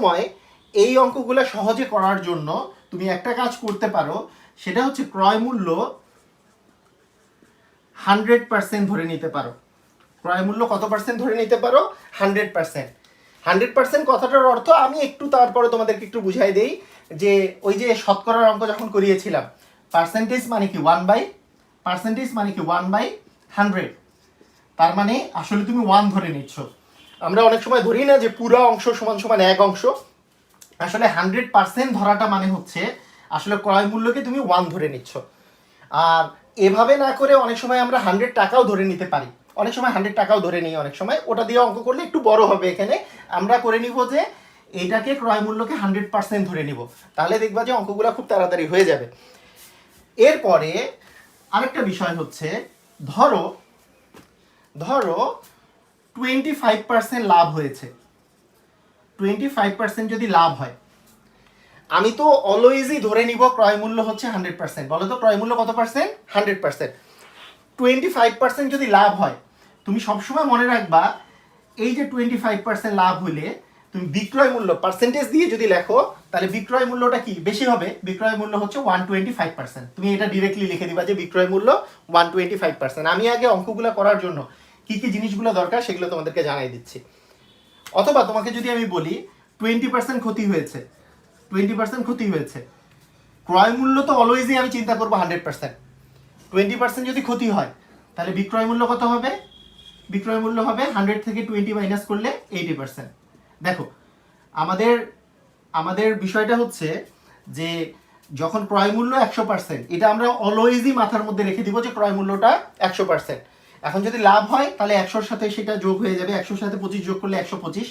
সময় এই অঙ্কগুলো সহজে করার জন্য তুমি একটা কাজ করতে পারো, সেটা হচ্ছে ক্রয় মূল্য 100% ধরে নিতে পারো। ক্রয় মূল্য কত পার্সেন্ট ধরে নিতে পারো? 100%। 100% কথাটার অর্থ আমি একটু তারপরে তোমাদেরকে একটু বুঝাই দেই, যে ওই যে শতকরার অঙ্ক যখন করিয়েছিলাম, পার্সেন্টেজ মানে কি 1/100, তার মানে আসলে তুমি 1 ধরে নিচ্ছ। আমরা অনেক সময় ধরি না যে পুরো অংশ সমান সমান 1 অংশ, আসলে 100% ধরাটা মানে হচ্ছে আসলে ক্রয় মূল্যকে তুমি 1 ধরে নিচ্ছ। আর এভাবে না করে অনেক সময় আমরা 100 টাকাও ধরে নিতে পারি, অনেক সময় 100 টাকাও ধরে নিই, অনেক সময় ওটা দিয়ে অঙ্ক করলে একটু বড় হবে। এখানে আমরা করে নিব যে এইটাকে ক্রয় মূল্যকে 100% ধরে নিব, তাহলে দেখবা যে অঙ্কগুলো খুব তাড়াতাড়ি হয়ে যাবে। এরপরে আরেকটা বিষয় হচ্ছে, ধরো 25% লাভ হয়েছে। 25% যদি লাভ হয়, আমি তো অলওয়েজই ধরে নিব ক্রয় মূল্য হচ্ছে 100%। বলো তো ক্রয় মূল্য কত পার্সেন্ট? 100%। 25% যদি লাভ হয়, তুমি সবসময় মনে রাখবা এই যে 25% লাভ হলে তুমি বিক্রয় মূল্য পার্সেন্টেজ দিয়ে যদি লেখো, তাহলে বিক্রয় মূল্যটা কি বেশি হবে? বিক্রয় মূল্য হচ্ছে 125%। তুমি এটা ডিরেক্টলি লিখে দিবা যে বিক্রয় মূল্য 125%। আমি আগে অঙ্কগুলো করার জন্য কি কি জিনিসগুলো দরকার সেগুলো তোমাদেরকে জানাই দিচ্ছি। অথবা তোমাকে যদি আমি বলি 20% ক্ষতি হয়েছে, 20% ক্ষতি হয়েছে, ক্রয় মূল্য তো অলওয়েজই আমি চিন্তা করবো 100%। 20% যদি ক্ষতি হয়, তাহলে বিক্রয় মূল্য কত হবে? বিক্রয় মূল্য হবে 100 থেকে 20 মাইনাস করলে 80%। দেখো আমাদের বিষয়টা হচ্ছে যে যখন ক্রয় মূল্য 100%, এটা আমরা অলওয়েজই মাথার মধ্যে রেখে দিব যে ক্রয় মূল্যটা 100%। এখন যদি লাভ হয় তাহলে 100-র সাথে সেটা যোগ হয়ে যাবে, 100-র সাথে 25 যোগ করলে 125।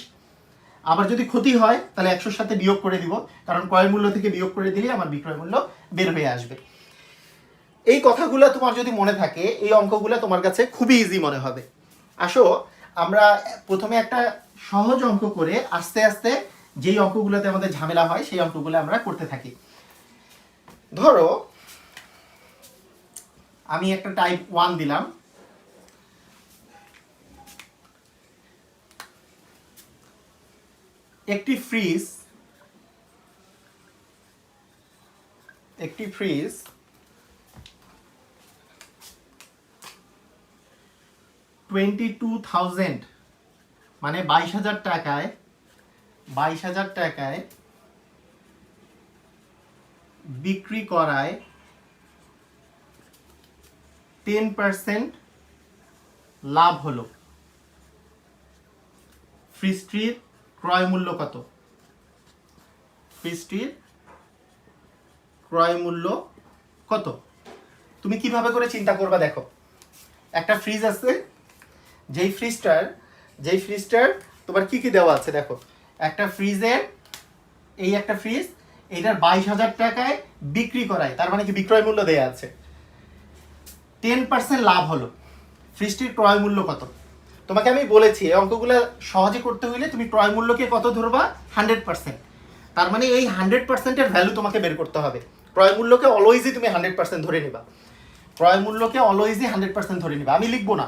আবার যদি ক্ষতি হয় তাহলে 100-র সাথে বিয়োগ করে দিব, কারণ ক্রয় মূল্য থেকে বিয়োগ করে দিলে আমার বিক্রয় মূল্য বের হয়ে আসবে। এই কথাগুলো তোমার যদি মনে থাকে, এই অঙ্কগুলো তোমার কাছে খুবই ইজি মনে হবে। আসো আমরা প্রথমে একটা সহজ অঙ্ক করে আস্তে আস্তে যেই অঙ্কগুলোতে আমাদের ঝামেলা হয় সেই অঙ্কগুলো আমরা করতে থাকি। ধরো আমি একটা টাইপ 1 দিলাম, একটি ফ্রিজ 22,000 মানে 22,000 টাকায় বিক্রি করায় 10% লাভ হলো। ফ্রিজটির ক্রয় মূল্য কত? ফ্রিজটির ক্রয় মূল্য কত? তুমি কিভাবে করে চিন্তা করবা? দেখো একটা ফ্রিজ আছে, যেই ফ্রিজটার তোমার কি কি দেওয়া আছে দেখো। একটা ফ্রিজের, এই একটা ফ্রিজ, এইটার 22,000 টাকায় বিক্রি করায়, তার মানে কি বিক্রয় মূল্য দেয়া আছে। 10% লাভ হলো, ফ্রিজটির ক্রয় মূল্য কত? তোমাকে আমি বলেছি এই অঙ্কগুলো সহজে করতে হইলে তুমি ক্রয় মূল্যকে কত ধরবা? 100%। তার মানে এই 100%-এর ভ্যালু তোমাকে বের করতে হবে। ক্রয় মূল্যকে অলওয়েজই তুমি 100% ধরে নিবা, ক্রয় মূল্যকে অলওয়েজই 100% ধরে নিবা। আমি লিখবো না,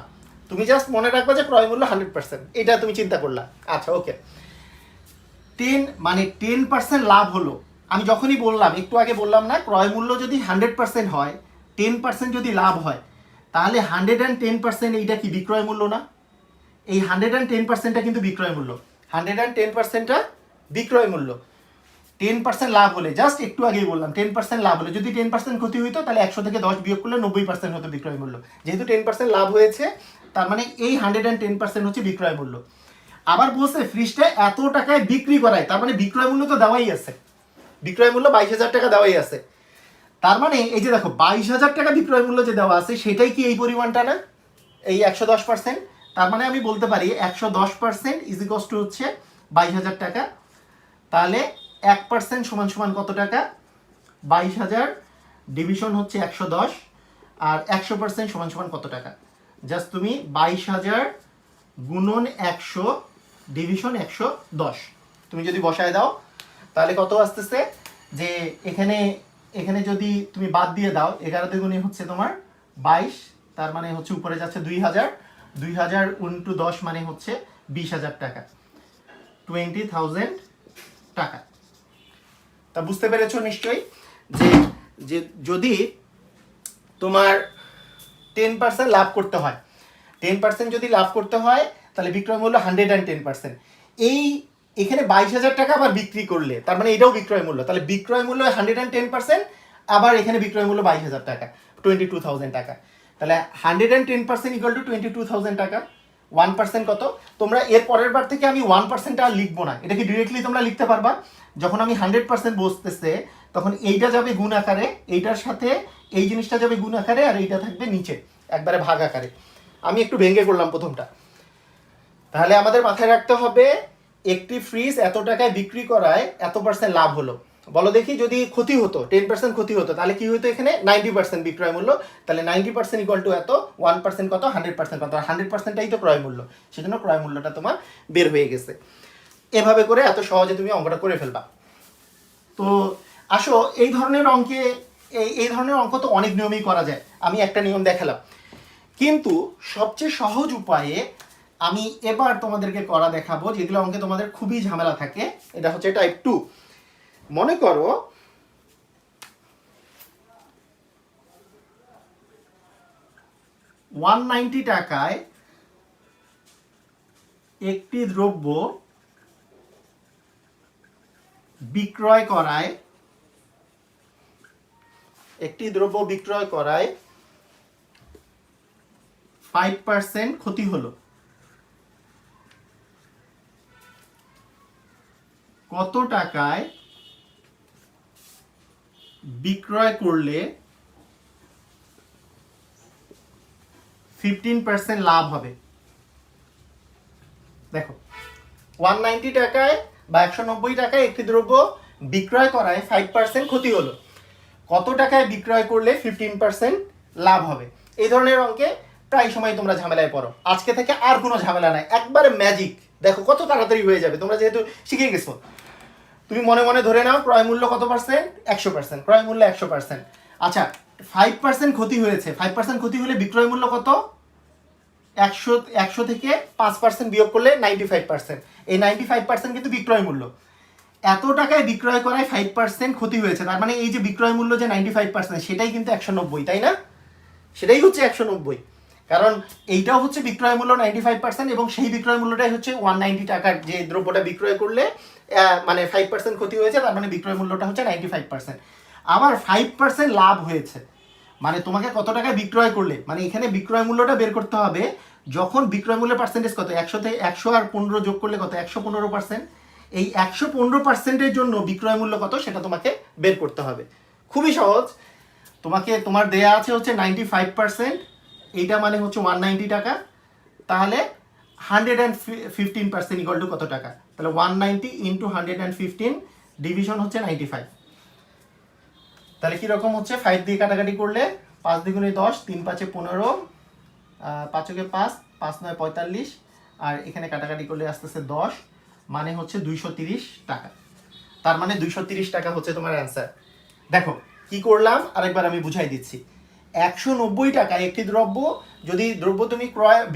তুমি জাস্ট মনে রাখবা যে ক্রয় মূল্য 100%, এটা তুমি চিন্তা করলা। আচ্ছা ওকে, 10% লাভ হলো। আমি যখনই বললাম, একটু আগে বললাম না, ক্রয় মূল্য যদি 100% হয়, 10% যদি লাভ হয়, তাহলে 110% এইটা কি বিক্রয় মূল্য না? এই 110%টা কিন্তু বিক্রয় মূল্য, 110%টা বিক্রয় মূল্য। 10% লাভ হলে, জাস্ট একটু আগেই বললাম 10% লাভ হলে, যদি 10% ক্ষতি হইতো তাহলে 100 থেকে 10 বিয়োগ করলে 90% হতো বিক্রয় মূল্য। যেহেতু 10% লাভ হয়েছে, তার মানে এই 110% হচ্ছে বিক্রয় মূল্য। আবার বলছে ফ্রিজটা এত টাকায় বিক্রি করায়, তার মানে বিক্রয় মূল্য তো দেওয়াই আছে, বিক্রয় মূল্য 22,000 টাকা দেওয়াই আছে। তার মানে এই যে দেখো 22,000 টাকা বিক্রয় মূল্য যে দেওয়া আছে, সেটাই কি এই পরিমাণটা না? এই 110%। তার মানে আমি বলতে পারি 110% ইজ ইকুয়ালস টু হচ্ছে 22,000 টাকা। তাহলে 1% সমান সমান কত টাকা? 22,000 ডিভিশন হচ্ছে 110, আর 100% সমান সমান কত টাকা? জাস্ট তুমি 22,000 গুণন 100 ডিভিশন 110 তুমি যদি বসায় দাও, তাহলে কত আসতেছে? যে এখানে যদি তুমি বাদ দিয়ে দাও, 11 দ্বিগুণে হচ্ছে তোমার 22, তার মানে হচ্ছে উপরে যাচ্ছে 2,000, 2,000 × 10 মানে হচ্ছে 20,000 টাকা। 20,000 টাকা। তা বুঝতে পেরেছো নিশ্চয়ই যে যে যদি তোমার 10% লাভ করতে হয়, 10% যদি লাভ করতে হয় তাহলে বিক্রয় মূল্য 110%। এখানে 22,000 টাকা আবার বিক্রি করলে তার মানে এটাও বিক্রয় মূল্য, তাহলে বিক্রয় মূল্য 110%, আবার এখানে বিক্রয় মূল্য 22,000 টাকা, 22,000 টাকা। তাহলে 110% ইকুয়াল টু 22,000 টাকা। 1% কত? তোমরা এর পরের বার থেকে আমি 1% আর লিখবো না, এটাকে ডিরেক্টলি তোমরা লিখতে পারবা। যখন আমি 100% বসতেছে তখন এইটা যাবে গুণ আকারে, এইটার সাথে এই জিনিসটা যাবে গুণ আকারে, আর এইটা থাকবে নিচে একবারে ভাগ আকারে। আমি একটু ভেঙে করলাম প্রথমটা। তাহলে আমাদের মাথায় রাখতে হবে একটি ফ্রিজ এত টাকায় বিক্রি করায় এত পার্সেন্ট লাভ হলো। বলো দেখি, যদি ক্ষতি হতো 10% ক্ষতি হতো তাহলে কি হতো? এখানে 90% বিক্রয় মূল্য, তাহলে 90% ইকুয়াল টু এত, 1% কত? 100% কত? 100%টাই তো ক্রয় মূল্য, সেজন্য ক্রয় মূল্যটা তোমার বের হয়ে গেছে। এভাবে করে এত সহজে তুমি অঙ্কটা করে ফেলবা। তো আসো এই ধরনের অঙ্কে, এই ধরনের অঙ্ক তো অনেক নিয়মেই করা যায়, আমি একটা নিয়ম দেখালাম, কিন্তু সবচেয়ে সহজ উপায়ে আমি এবার তোমাদেরকে করা দেখাবো যেগুলো অঙ্কে তোমাদের খুবই ঝামেলা থাকে। এটা হচ্ছে টাইপ 2। মনে করো $190 টাকায় একটি দ্রব্য বিক্রয় করায়, 5% ক্ষতি হলো। কত টাকায় বিক্রয় করলে 15% লাভ হবে? দেখো, 190 টাকায় বা 190 টাকায় একটি দ্রব্য বিক্রয় করায় 5% ক্ষতি হলো। কত টাকায় বিক্রয় করলে 15% লাভ হবে? এই ধরনের অঙ্কে প্রায় সময় তোমরা ঝামেলায় পড়ো। আজকে থেকে আর কোনো ঝামেলা নাই, একবারে ম্যাজিক। দেখো কত তাড়াতাড়ি হয়ে যাবে, তোমরা যেহেতু শিখে গেছো। তুমি মনে মনে ধরে নাও ক্রয় মূল্য কত পার্সেন্ট? 100%। ক্রয় মূল্য 100%। আচ্ছা, 5% ক্ষতি হয়েছে, 5% ক্ষতি হলে বিক্রয় মূল্য কত? 100 থেকে 5% বিয়োগ করলে 95%। এই 95% কিন্তু বিক্রয় মূল্য। এত টাকায় বিক্রয় করায় 5% ক্ষতি হয়েছে, তার মানে এই যে বিক্রয় মূল্য যে 95% সেটাই কিন্তু 190, তাই না? সেটাই হচ্ছে 190, কারণ এইটাও হচ্ছে বিক্রয় মূল্য 95% এবং সেই বিক্রয় মূল্যটাই হচ্ছে 190 টাকার যে দ্রব্যটা বিক্রয় করলে মানে 5% ক্ষতি হয়েছে, তার মানে বিক্রয় মূল্যটা হচ্ছে 95%। আবার 5% লাভ হয়েছে, মানে তোমাকে কত টাকায় বিক্রয় করলে, মানে এখানে বিক্রয় মূল্যটা বের করতে হবে যখন বিক্রয় মূল্যের পার্সেন্টেজ কত? 100 থেকে 100 আর 15 যোগ করলে কত? 115%। এই 115%-এর জন্য বিক্রয় মূল্য কত সেটা তোমাকে বের করতে হবে। খুবই সহজ। তোমাকে তোমার দেয়া আছে হচ্ছে 95%, এইটা মানে হচ্ছে 190 টাকা, তাহলে 115% ইকুয়াল টু কত টাকা? তাহলে 190 ইন্টু 115 ডিভিশন হচ্ছে 95। তাহলে কীরকম হচ্ছে? 5 দিয়ে কাটাকাটি করলে 5 দ্বিগুণে 10, 3 5 15, 5 কে 5, 5 9 45, আর এখানে কাটাকাটি করলে আসতেছে 10, মানে হচ্ছে 230 টাকা। তার মানে 230 টাকা হচ্ছে তোমার অ্যান্সার। দেখো কি করলাম আরেকবার আমি বুঝাই দিচ্ছি। 190 টাকায় একটি দ্রব্য, যদি দ্রব্য তুমি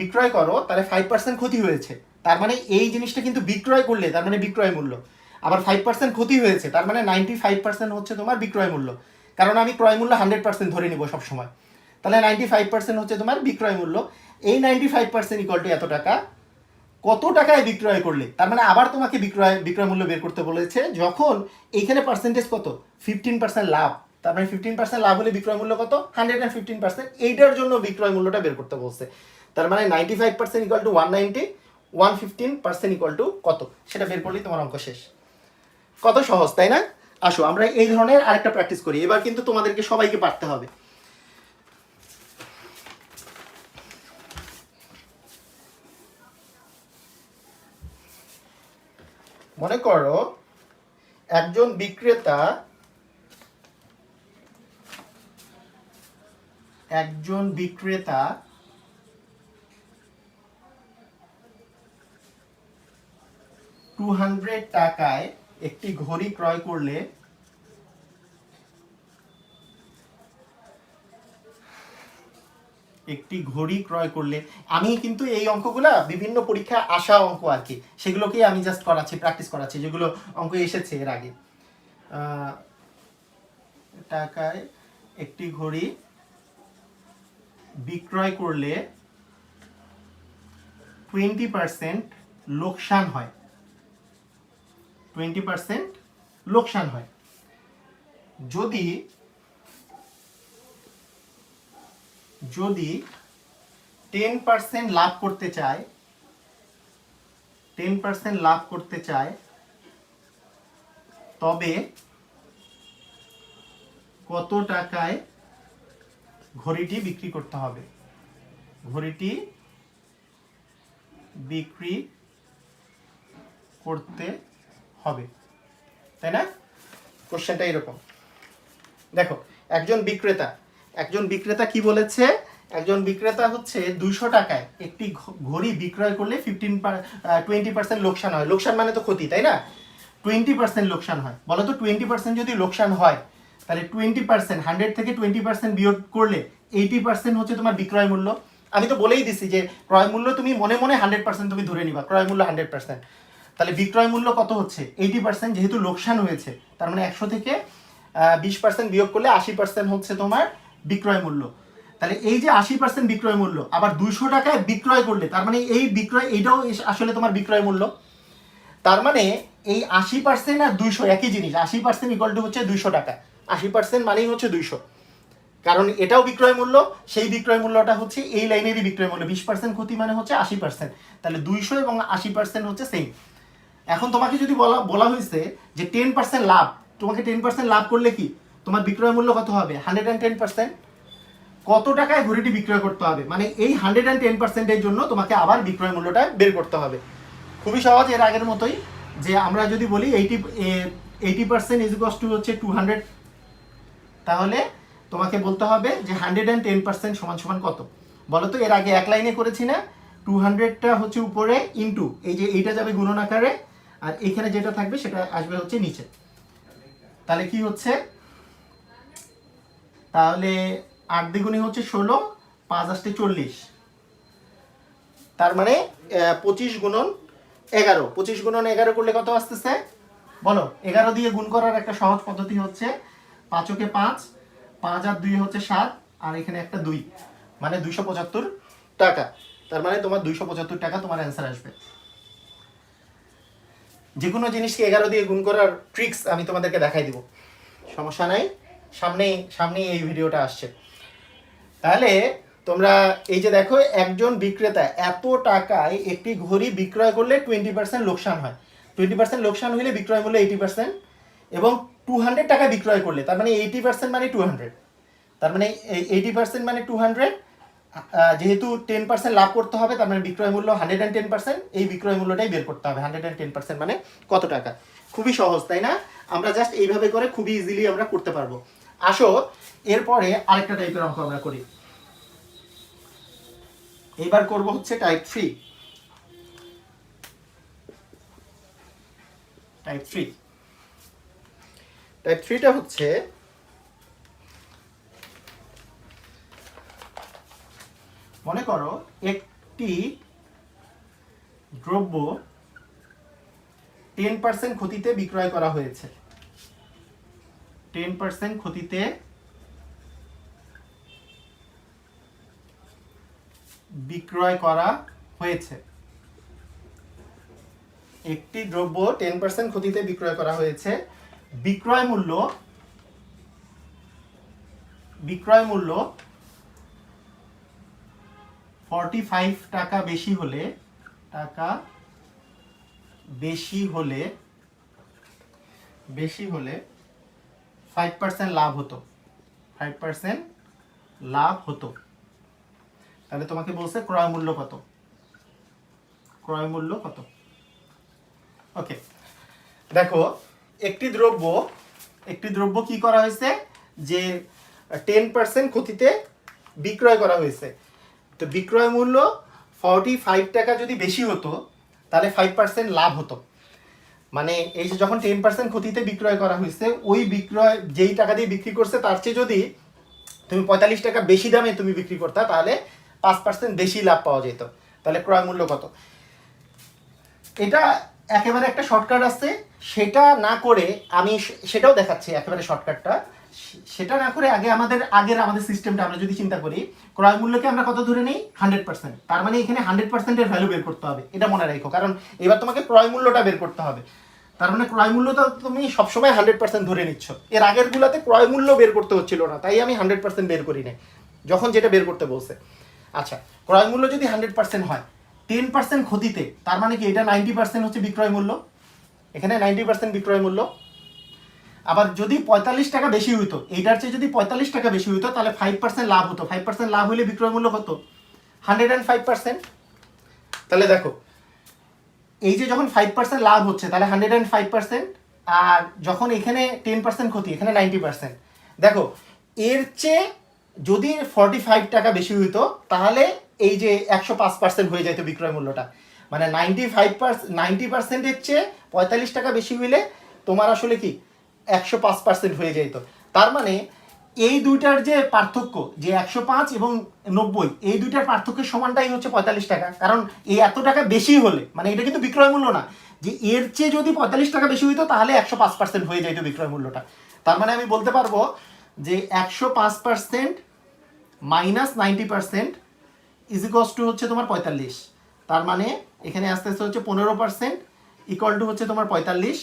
বিক্রয় করো তাহলে 5% ক্ষতি হয়েছে, তার মানে এই জিনিসটা কিন্তু বিক্রয় করলে তার মানে বিক্রয় মূল্য। আবার 5% ক্ষতি হয়েছে, তার মানে 95% হচ্ছে তোমার বিক্রয় মূল্য, কারণ আমি ক্রয় মূল্য 100% ধরে নিব সবসময়। তাহলে 95% হচ্ছে তোমার বিক্রয় মূল্য। এই 95% ইকুয়াল টু এত টাকা। কত টাকায় বিক্রয় করলে, তার মানে আবার তোমাকে বিক্রয় মূল্য বের করতে বলেছে, যখন এইখানে পার্সেন্টেজ কত? 15% লাভ, তার মানে 15% লাভ হলে বিক্রয় মূল্য কত? 115%। এইটার জন্য বিক্রয় মূল্যটা বের করতে বলছে। তার মানে 95% ইকুয়াল টু 190, 115% ইকুয়াল টু কত সেটা বের করলেই তোমার অঙ্ক শেষ। কত সহজ, তাই না? আসো আমরা এই ধরনের আরেকটা প্র্যাকটিস করি। এবার কিন্তু তোমাদেরকে সবাইকে পারতে হবে। মনে করো একজন বিক্রেতা $200 টাকায় একটি ঘড়ি ক্রয় করলে একটি ঘড়ি ক্রয় করলে, আমি কিন্তু এই অঙ্কগুলা বিভিন্ন পরীক্ষায় আসা অঙ্ক আর কি, সেগুলোকেই আমি জাস্ট করাচ্ছি, প্র্যাকটিস করাচ্ছি, যেগুলো অঙ্ক এসেছে এর আগে। টাকায় একটি ঘড়ি বিক্রয় করলে 20% লোকসান হয়, 20% লোকসান হয়। যদি 10% লাভ করতে চায়, 10% লাভ করতে চায়, তবে কত টাকায় ঘড়িটি বিক্রি করতে হবে? ঘড়িটি বিক্রি করতে হবে, তাই না? কোশ্চেনটা এরকম। দেখো, একজন বিক্রেতা কি বলেছে? একজন বিক্রেতা হচ্ছে 200 টাকায় একটি ঘড়ি বিক্রয় করলে 20% লোকসান হয়। লোকসান মানে তো ক্ষতি, তাই না? 20% লোকসান হয়। বলো তো 20% যদি লোকসান হয়, তাহলে 20% 100 থেকে 20% বিয়োগ করলে 80% হচ্ছে তোমার বিক্রয় মূল্য। আমি তো বলেই দিছি যে ক্রয় মূল্য তুমি মনে মনে 100% তুমি ধরে নিবা, ক্রয় মূল্য 100%। তাহলে বিক্রয় মূল্য কত হচ্ছে? 80%। যেহেতু লোকসান হয়েছে, তার মানে 100 থেকে 20% বিয়োগ করলে 80% হচ্ছে তোমার বিক্রয় মূল্য। তাহলে এই যে 80% বিক্রয় মূল্য, আবার 200 টাকায় বিক্রয় করলে, তার মানে এই বিক্রয়, এইটাও আসলে তোমার বিক্রয় মূল্য। তার মানে এই 80% আর 200 একই জিনিস। 80% ইকুয়াল টু হচ্ছে 200 টাকা। 80% মানেই হচ্ছে 200, কারণ এটাও বিক্রয় মূল্য, সেই বিক্রয় মূল্যটা হচ্ছে এই লাইনেরই বিক্রয় মূল্য। 20% ক্ষতি মানে হচ্ছে 80%, তাহলে 200 এবং 80% হচ্ছে সেম। এখন তোমাকে যদি বলা হয়েছে যে 10% লাভ, তোমাকে 10% লাভ করলে কি তোমার বিক্রয় মূল্য কত হবে? 110%। কত টাকায় ঘড়িটি বিক্রয় করতে হবে, মানে এই 110%-এর জন্য তোমাকে আবার বিক্রয় মূল্যটা বের করতে হবে। খুবই সহজ, এর আগের মতোই। যে আমরা যদি বলি 80% ইজ ইকুয়ালস টু হচ্ছে 200, তাহলে তোমাকে বলতে হবে যে 110% সমান সমান কত? বলো তো, এর আগে এক লাইনে করেছি না? 200টা হচ্ছে উপরে ইন্টু এই যে এইটা যাবে গুণন আকারে, আর এখানে যেটা থাকবে সেটা আসবে হচ্ছে নিচে। তাহলে কি হচ্ছে? তাহলে 8 দ্বিগুণী হচ্ছে 16, 5 আসতে 40, তার মানে 25 গুণন 11। 25 গুণন 11 করলে কত আসতেছে বলো? 11 দিয়ে গুণ করার একটা সহজ পদ্ধতি হচ্ছে 5 কে 5, 5 আর 2 হচ্ছে 7, আর এখানে একটা 2, মানে 275 টাকা। তার মানে তোমার 275 টাকা তোমার অ্যান্সার আসবে। যে কোনো জিনিসকে 11 দিয়ে গুণ করার ট্রিক্স আমি তোমাদেরকে দেখাই দিব, সমস্যা নাই। সামনেই এই ভিডিওটা আসছে। তাহলে তোমরা এই যে দেখো, একজন বিক্রেতা এত টাকায় একটি ঘড়ি বিক্রয় করলে 20% লোকসান হয়। 20% লোকসান হলে বিক্রয় মূল্য 80%, এবং 200 টাকা বিক্রয় করলে, তার মানে 80% মানে 200, তার মানে 80% মানে 200। যেহেতু 10% লাভ করতে হবে, তার মানে বিক্রয় মূল্য 110%, এই বিক্রয় মূল্যটাই বের করতে হবে। 110% মানে কত টাকা? খুবই সহজ, তাই না? আমরা জাস্ট এইভাবে করে খুবই ইজিলি আমরা করতে পারবো। আসো এরপরে আরেকটা টাইপের অঙ্ক আমরা করি। এবার করব হচ্ছে টাইপ 3। টাইপ 3টা হচ্ছে, মনে করো একটি দ্রব্য 10% ক্ষতিতে বিক্রয় করা হয়েছে। 10% ক্ষতিতে বিক্রয় করা হয়েছে। একটি দ্রব্য 10% ক্ষতিতে বিক্রয় করা হয়েছে। বিক্রয় মূল্য 45 টাকা বেশি হলে 5% লাভ হতো। 5% লাভ হতো। তাহলে তোমাকে বলছে ক্রয় মূল্য কত? ওকে, দেখো, একটি দ্রব্য কি করা হয়েছে? যে 10% ক্ষতিতে বিক্রয় করা হয়েছে। তো বিক্রয় মূল্য 45 টাকা যদি বেশি হতো, তাহলে 5% লাভ হতো। মানে এই যে যখন 10% ক্ষতিতে বিক্রয় করা হয়েছে, ওই বিক্রয় যেই টাকা দিয়ে বিক্রি করছে তার চেয়ে যদি তুমি 45 টাকা বেশি দামে তুমি বিক্রি করতা, তাহলে 5% বেশি লাভ পাওয়া যেত। তাহলে ক্রয় মূল্য কত? এটা একেবারে একটা শর্টকাট আছে, সেটা না করে আমি সেটাও দেখাচ্ছি একেবারে শর্টকাটটা। সেটা না করে আগের আমাদের সিস্টেমটা আমরা যদি চিন্তা করি, ক্রয় মূল্যকে আমরা কত ধরে নেই? 100%। তার মানে এখানে 100% এর ভ্যালু বের করতে হবে, এটা মনে রাখো, কারণ এবার তোমাকে ক্রয় মূল্যটা বের করতে হবে। তার মানে ক্রয় মূল্যটা তুমি সবসময় 100% ধরে নিচ্ছ। এর আগের গুলাতে ক্রয় মূল্য বের করতে হচ্ছিল না, তাই আমি 100% বের করি নাই যখন যেটা বের করতে বলছে। আচ্ছা, ক্রয় মূল্য যদি 100% হয়, 10% ক্ষতিতে, তার মানে কি এটা 90% হচ্ছে বিক্রয় মূল্য, এখানে 90% বিক্রয় মূল্য। আবার যদি 45 টাকা বেশি হইতো, এইটার চেয়ে যদি 45 টাকা বেশি হইতো, তাহলে 5% লাভ হতো। 5% লাভ হলে বিক্রয় মূল্য কত? 105%। তাহলে দেখো, এই যে যখন 5% লাভ হচ্ছে তাহলে 105%, আর যখন এখানে 10% ক্ষতি, এখানে 90%। দেখো, এর চেয়ে যদি 45 টাকা বেশি হইতো তাহলে এই যে 105% হয়ে যেত বিক্রয় মূল্যটা। মানে 90%-এর চেয়ে 45 টাকা বেশি হইলে তোমার আসলে কি 105% হয়ে যেত। তার মানে এই দুইটার যে পার্থক্য, যে 105 এবং 90, এই দুইটার পার্থক্যের সমানটাই হচ্ছে 45 টাকা। কারণ এই এত টাকা বেশি হলে, মানে এটা কিন্তু বিক্রয় মূল্য না, যে এর চেয়ে যদি 45 টাকা বেশি হইতো তাহলে 105% হয়ে যেত বিক্রয় মূল্যটা। তার মানে আমি বলতে পারবো যে 105% মাইনাস 90% ইজ ইকুয়ালস টু হচ্ছে তোমার 45। তার মানে এখানে আস্তে আস্তে হচ্ছে 15% ইকুয়াল টু হচ্ছে তোমার 45।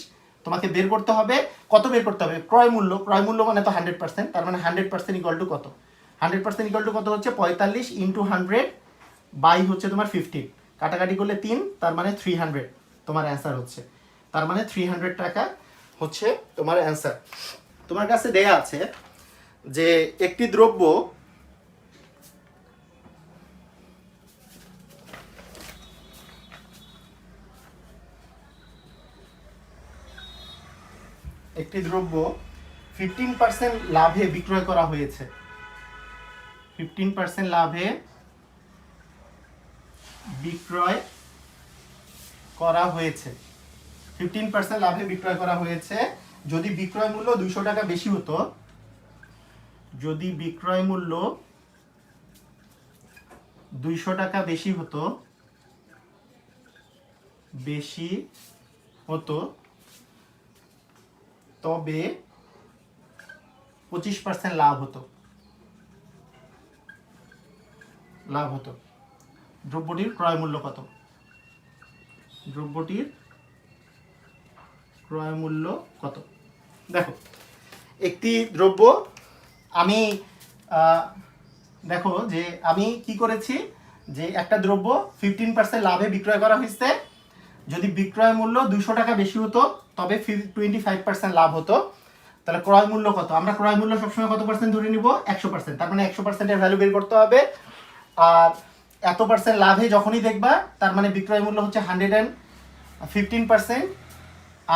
তোমাকে বের করতে হবে, কত বের করতে হবে? ক্রয় মূল্য। ক্রয় মূল্য মানে তো 100%, তার মানে 100% ইকুয়াল টু কত? 100% ইকুয়াল টু কত হচ্ছে? 45 ইন্টু 100 বাই হচ্ছে তোমার 15, কাটাকাটি করলে 3, তার মানে 300 তোমার অ্যান্সার হচ্ছে। তার মানে 300 টাকা হচ্ছে তোমার অ্যান্সার। তোমার কাছে দেয়া আছে যে একটি দ্রব্য একটি দ্রব্য 15% লাভে বিক্রয় করা হয়েছে। 15% লাভে বিক্রয় করা হয়েছে। 15% লাভে বিক্রয় করা হয়েছে। যদি বিক্রয় মূল্য 200 টাকা বেশি হতো, যদি বিক্রয় মূল্য 200 টাকা বেশি হতো, তবে 25% লাভ হতো। দ্রব্যটির ক্রয় মূল্য কত? দ্রব্যটির ক্রয় মূল্য কত? দেখো, একটি দ্রব্য আমি দেখো যে আমি কি করেছি, যে একটা দ্রব্য 15% লাভে বিক্রয় করা হয়েছে। যদি বিক্রয় মূল্য 200 টাকা বেশি হতো তবে 25% লাভ হতো। তাহলে ক্রয় মূল্য কত? আমরা ক্রয় মূল্য সবসময় কত পার্সেন্ট ধরে নিব? 100%। তার মানে 100%-এর ভ্যালু বের করতে হবে। আর এত পার্সেন্ট লাভে যখনই দেখবা, তার মানে বিক্রয় মূল্য হচ্ছে 115%,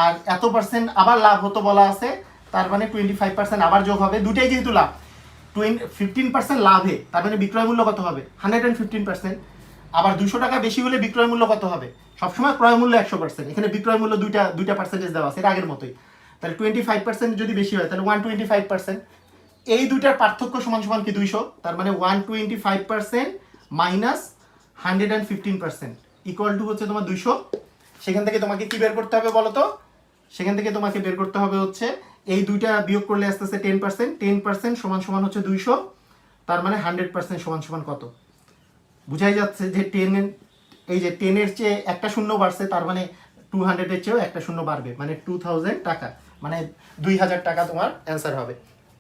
আর এত পার্সেন্ট আবার লাভ হতো বলা আছে, তার মানে 25% আবার যোগ হবে। দুটাই যেহেতু লাভ, 15% লাভে, তার মানে বিক্রয় মূল্য কত হবে? 115%। আবার 200 টাকা বেশি হলে বিক্রয় মূল্য কত হবে? সবসময় ক্রয় মূল্য 100%, এখানে বিক্রয় মূল্য দুইটা পার্সেন্টেজ দেওয়া আছে, এটা আগের মতোই। তাহলে 25% যদি বেশি হয় তাহলে 125%। এই দুইটার পার্থক্য সমান সমান কি? 200। তার মানে 125% মাইনাস 115% ইকুয়াল টু হচ্ছে তোমার 200। সেখান থেকে তোমাকে কি বের করতে হবে বলো তো? সেখান থেকে তোমাকে বের করতে হবে হচ্ছে এই দুইটা বিয়োগ করলে আসতে আসতে 10%। 10% সমান সমান হচ্ছে 200। তার মানে 100% সমান সমান কত? বুঝাই যাচ্ছে যে 10-এর চেয়ে একটা শূন্য বাড়ছে, তার মানে 200-এর চেয়েও একটা শূন্য বাড়বে, মানে 2000 টাকা, মানে 2000 টাকা তোমার অ্যান্সার হবে।